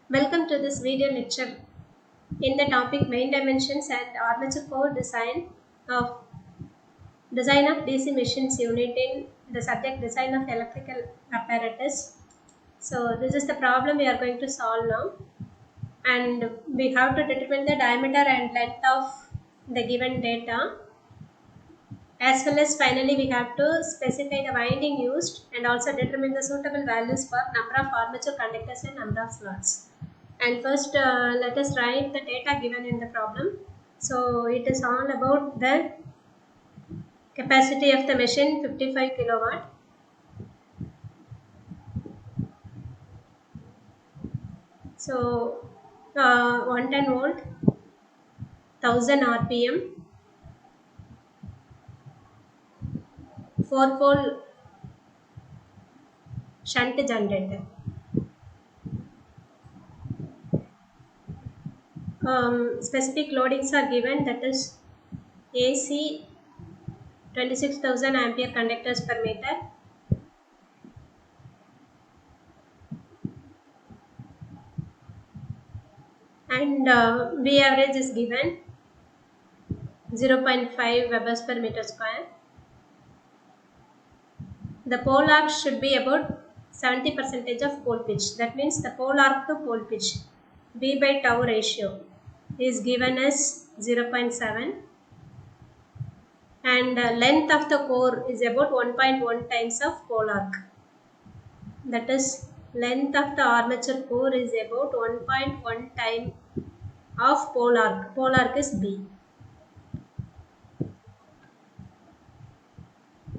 Welcome to this video lecture in the topic main dimensions and armature core design of DC machines unit in the subject design of electrical apparatus. So this is the problem we are going to solve now, and we have to determine the diameter and length of the given data, as well as finally we have to specify the winding used and also determine the suitable values for number of armature conductors and number of slots. And first let us write the data given in the problem. So it is all about the capacity of the machine 55 kilowatt. So 110 volt, 1000 rpm, 4 pole shunt generator. Specific loadings are given, that is AC 26,000 ampere conductors per meter, and V average is given 0.5 webers per meter square. The pole arc should be about 70% of pole pitch. That means the pole arc to pole pitch, V by tau ratio, is given as 0.7, and length of the core is about 1.1 times of pole arc. That is, length of the armature core is about 1.1 time of pole arc. Pole arc is B.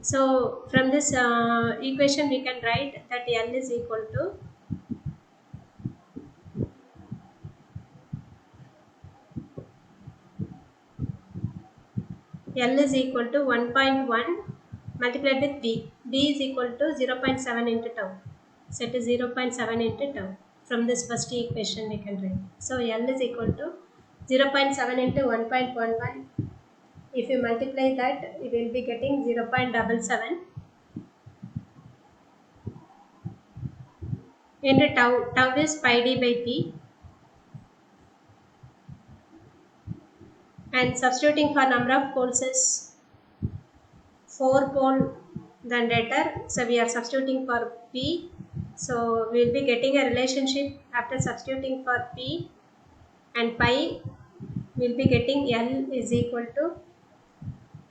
So from this equation we can write that L is equal to L is equal to 1.1 multiplied with V. V is equal to 0.7 into tau. So it is 0.7 into tau. From this first equation we can write. So L is equal to 0.7 into 1.11. If you multiply that, you will be getting 0.77 into tau. Tau is pi d by P. And substituting for number of poles is 4 pole generator. So we are substituting for P. So we will be getting a relationship after substituting for P and pi. We will be getting L is equal to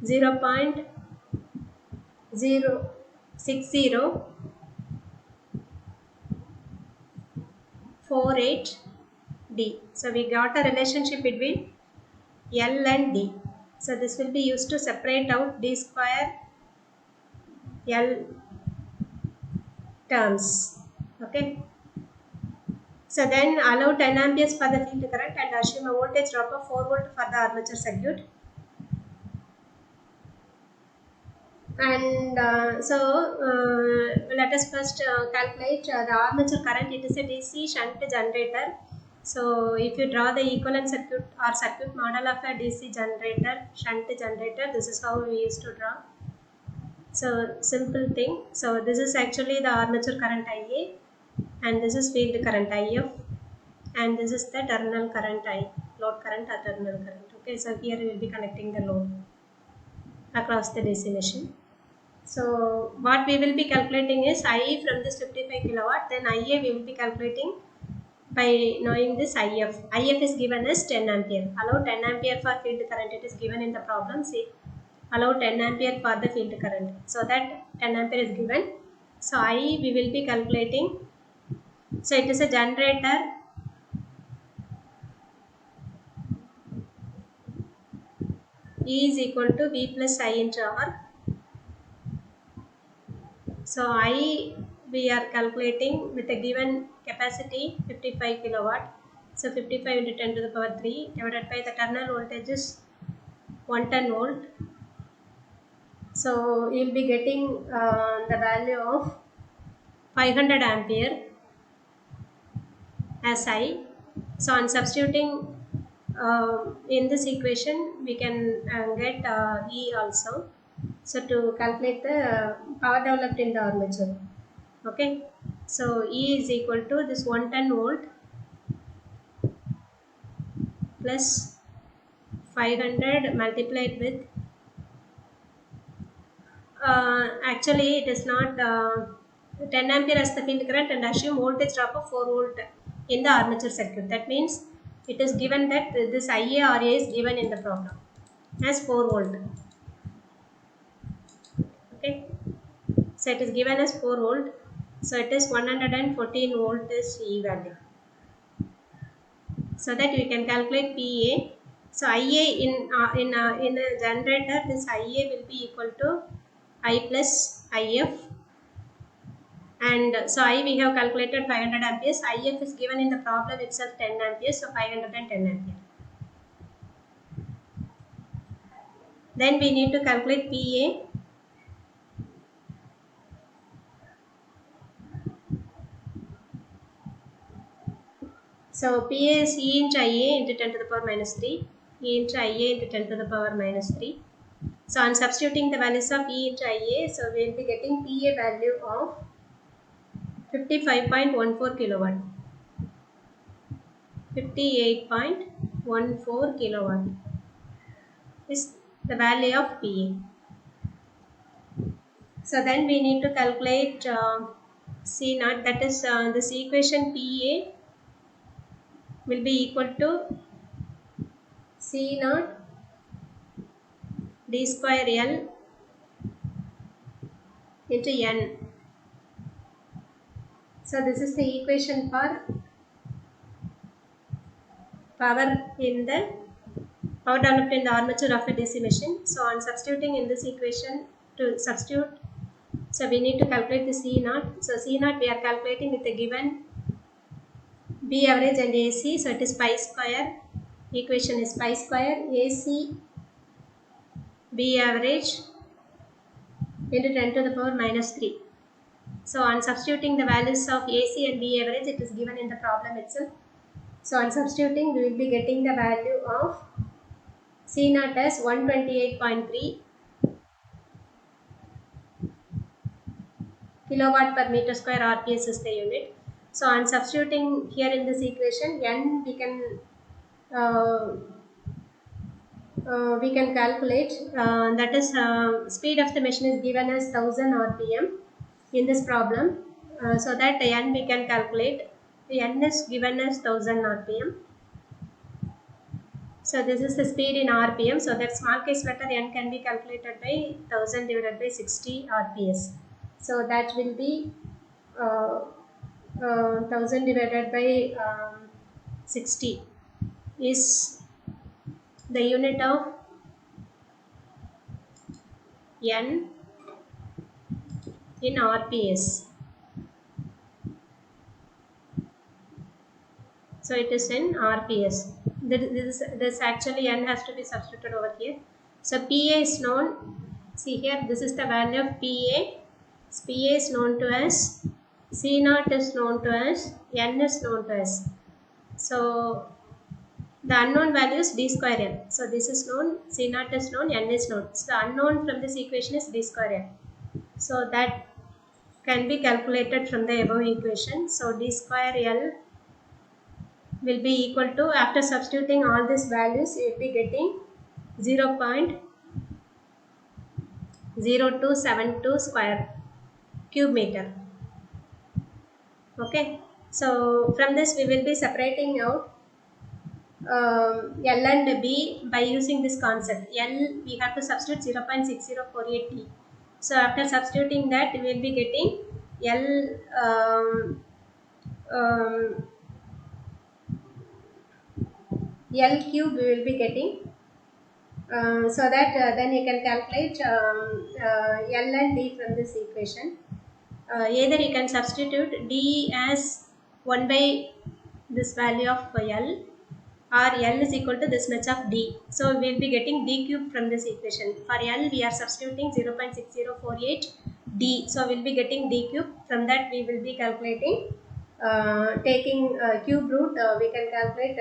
0.06048 D. So we got a relationship between L and D. So this will be used to separate out D square L terms. Okay. So then allow 10 amperes for the field current and assume a voltage drop of 4 volt for the armature circuit. And let us first calculate the armature current. It is a DC shunt generator. So if you draw the equivalent circuit or circuit model of a DC generator, shunt generator, this is how we used to draw. So simple thing. So this is actually the armature current IA, and this is field current IF, and this is the terminal current I, load current or terminal current. Okay, so here we will be connecting the load across the DC machine. So what we will be calculating is IE from this 55 kilowatt, then IA we will be calculating by knowing this IF. IF is given as 10 ampere. Allow 10 ampere for field current, it is given in the problem. See, allow 10 ampere for the field current. So that 10 ampere is given. So IE we will be calculating. So it is a generator. E is equal to V plus I into R. So I we are calculating with a given capacity 55 kilowatt. So 55 into 10 to the power 3 divided by the terminal voltage is 110 volt. So you will be getting the value of 500 ampere as I. So on substituting in this equation we can get E also. So to calculate the power developed in the armature. Okay, so E is equal to this 110 volt plus 500 multiplied with actually it is not 10 ampere as the field current, and assume voltage drop of 4 volt in the armature circuit. That means it is given that this IARA is given in the problem as 4 volt. Okay, so it is given as 4 volt, so it is 114 volt is E value, so that we can calculate PA. So IA in a generator, this IA will be equal to I plus IF, and so I we have calculated 500 amperes. IF is given in the problem itself 10 amperes, so 510 ampere. Then we need to calculate PA. So PA is E into IA into 10 to the power minus 3, E into IA into 10 to the power minus 3. So on substituting the values of E into IA, so we will be getting PA value of 55.14 kilowatt, 58.14 kilowatt is the value of PA. So then we need to calculate C naught, that is this equation PA will be equal to C naught D square L into N. So this is the equation for power in the power developed in the armature of a DC machine. So on substituting in this equation to substitute, so we need to calculate the C naught. So C naught we are calculating with the given B average and AC. So it is pi square. Equation is pi square AC B average into 10 to the power minus 3. So on substituting the values of AC and B average, it is given in the problem itself. So on substituting, we will be getting the value of C naught as 128.3 kilowatt per meter square, RPS is the unit. So on substituting here in this equation, N we can calculate, that is speed of the machine is given as 1000 RPM in this problem, so that N we can calculate. N is given as 1000 RPM. So this is the speed in RPM, so that small case letter N can be calculated by 1000 divided by 60 RPS. So that will be 1000 divided by 60 is the unit of N in RPS. So it is in RPS. This actually N has to be substituted over here. So PA is known. See here, this is the value of PA. PA is known to us. C naught is known to us. N is known to us. So the unknown value is D square N. So this is known. C naught is known. N is known. So the unknown from this equation is D square N. So that can be calculated from the above equation. So D square L will be equal to, after substituting all these values, you will be getting 0.0272 square cube meter. Okay, so from this we will be separating out L and B by using this concept. L we have to substitute 0.6048 T. So after substituting that, we will be getting L L cube we will be getting, so that then you can calculate L and D from this equation. Either you can substitute D as 1 by this value of L, or L is equal to this much of D. So we will be getting D cube from this equation. For L we are substituting 0.6048 D. So we will be getting D cube. From that we will be calculating, taking cube root, we can calculate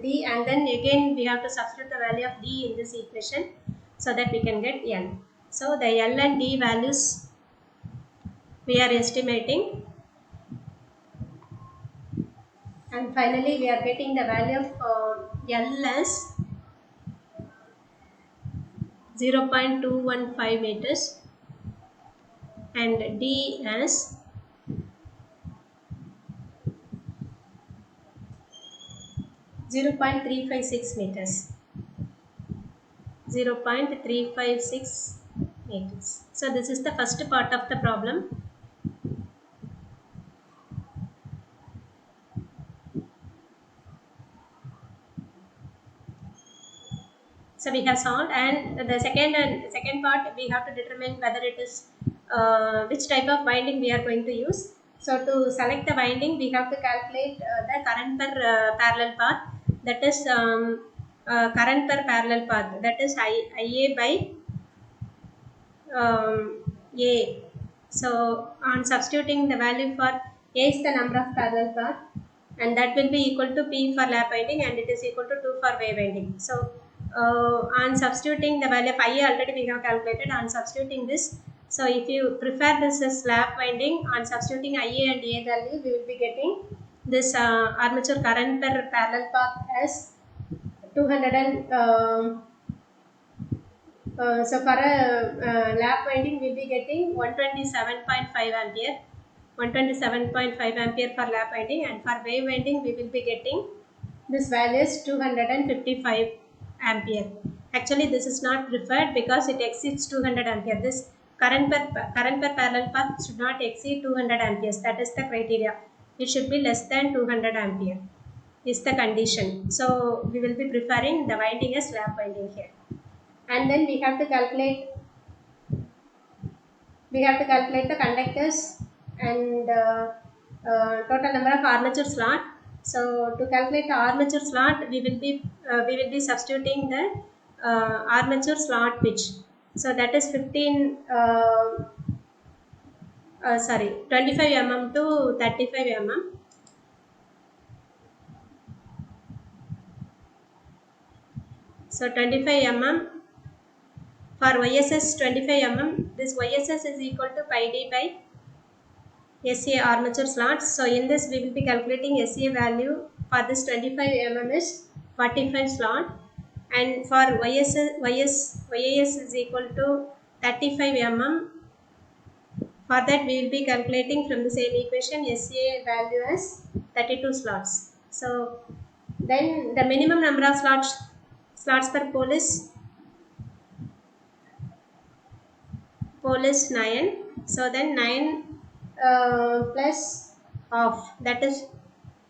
D, and then again we have to substitute the value of D in this equation so that we can get L. So the L and D values we are estimating, and finally we are getting the value of L as 0.215 meters and D as 0.356 meters. 0.356 meters. So this is the first part of the problem. So we have solved, and the second part we have to determine whether it is which type of winding we are going to use. So to select the winding, we have to calculate the current per parallel path. That is current per parallel path. That is IA by A. So on substituting the value for A is the number of parallel path, and that will be equal to P for lap winding, and it is equal to 2 for wave winding. So on substituting the value of IA already we have calculated. On substituting this, so if you prefer this as lap winding, on substituting IA and A value, we will be getting this armature current per parallel path as 200 and so for a lap winding, we will be getting 127.5 ampere, 127.5 ampere for lap winding, and for wave winding, we will be getting this value is 255 ampere. Actually, this is not preferred because it exceeds 200 ampere. This current per parallel path should not exceed 200 amperes. That is the criteria. It should be less than 200 ampere is the condition. So we will be preferring the winding as lap winding here. And then we have to calculate the conductors and total number of armature slot. So to calculate the armature slot, we will be substituting the armature slot pitch. So that is 25 mm to 35 mm. So 25 mm. For YSS 25 mm, this YSS is equal to pi d by SA armature slots. So in this we will be calculating SA value for this 25 mm is 45 slot, and for YAS is equal to 35 mm. For that we will be calculating from the same equation SA value as 32 slots. So then the minimum number of slots per pole is 9. So then 9 plus half, that is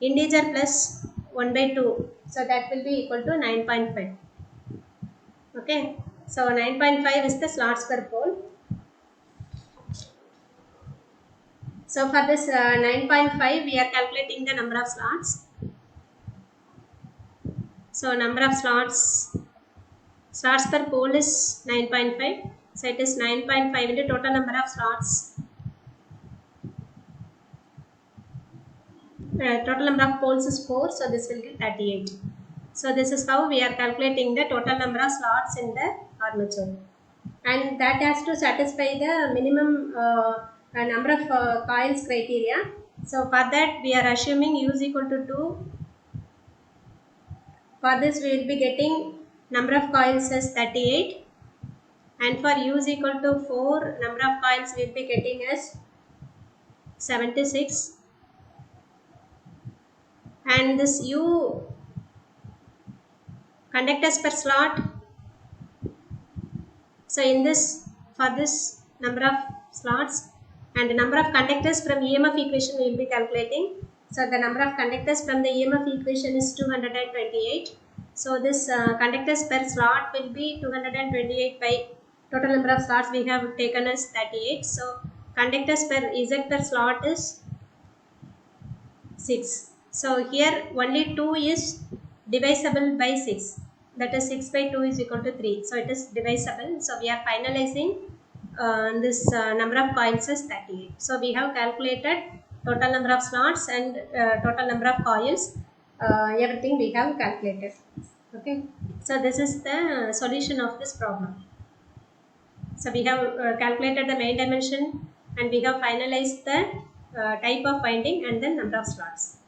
integer plus 1 by 2. So that will be equal to 9.5. Okay. So 9.5 is the slots per pole. So for this 9.5 we are calculating the number of slots. So number of slots per pole is 9.5. So it is 9.5 into total number of slots. Total number of poles is 4. So this will give 38. So this is how we are calculating the total number of slots in the armature. And that has to satisfy the minimum number of coils criteria. So for that we are assuming U is equal to 2. For this we will be getting number of coils as 38. And for U is equal to 4, number of coils we will be getting as 76. And this U conductors per slot. So in this, for this number of slots and the number of conductors from EMF equation we will be calculating. So the number of conductors from the EMF equation is 228. So this conductors per slot will be 228 by total number of slots we have taken as 38. So conductors per Z per slot is 6. So here only 2 is divisible by 6. That is 6 by 2 is equal to 3. So it is divisible. So we are finalizing this number of coils as 38. So we have calculated total number of slots and total number of coils. Everything we have calculated. Okay. So this is the solution of this problem. So we have calculated the main dimension and we have finalized the type of winding and the number of slots.